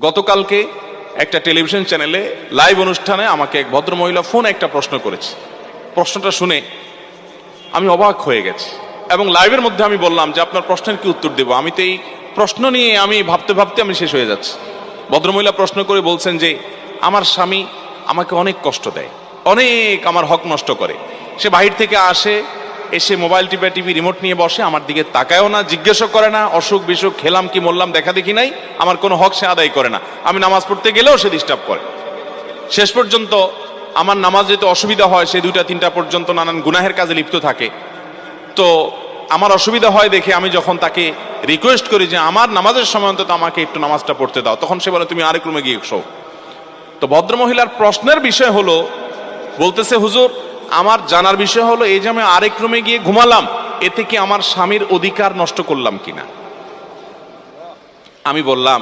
গতকালকে একটা টেলিভিশন চ্যানেলে লাইভ অনুষ্ঠানে আমাকে এক ভদ্রমহিলা ফোন একটা প্রশ্ন করেছে। প্রশ্নটা শুনে আমি অবাক হয়ে গেছি এবং লাইভের মধ্যে আমি বললাম যে আপনার প্রশ্নের কি উত্তর দেব, আমি তো এই প্রশ্ন নিয়ে আমি ভাবতে ভাবতে আমি শেষ হয়ে যাচ্ছি। ভদ্রমহিলা প্রশ্ন করে বলছেন যে আমার স্বামী আমাকে অনেক কষ্ট দেয়, অনেক আমার হক নষ্ট করে। সে বাহির থেকে আসে, এসে মোবাইল টিভি রিমোট নিয়ে বসে, আমার দিকে তাকায়ও না, জিজ্ঞেসও করে না, অসুখ বিসুখ খেলাম কি মরলাম দেখা দেখি নাই, আমার কোনো হক সে আদায় করে না। আমি নামাজ পড়তে গেলেও সে ডিস্টার্ব করে। শেষ পর্যন্ত আমার নামাজ যেতে অসুবিধা হয়, সে 2টা-3টা পর্যন্ত নানান গুনাহের কাজে লিপ্ত থাকে। তো আমার অসুবিধা হয় দেখে আমি যখন তাকে রিকোয়েস্ট করি যে আমার নামাজের সময় অন্তত আমাকে একটু নামাজটা পড়তে দাও, তখন সে বলে তুমি আরেক রুমে গিয়ে শো। তো ভদ্রমহিলার প্রশ্নের বিষয় হলো, বলতেছে হুজুর আমার জানার বিষয় হলো এই যে আমি আরেক রুমে গিয়ে ঘুমালাম, এতে কি আমার স্বামীর অধিকার নষ্ট করলাম কিনা। আমি বললাম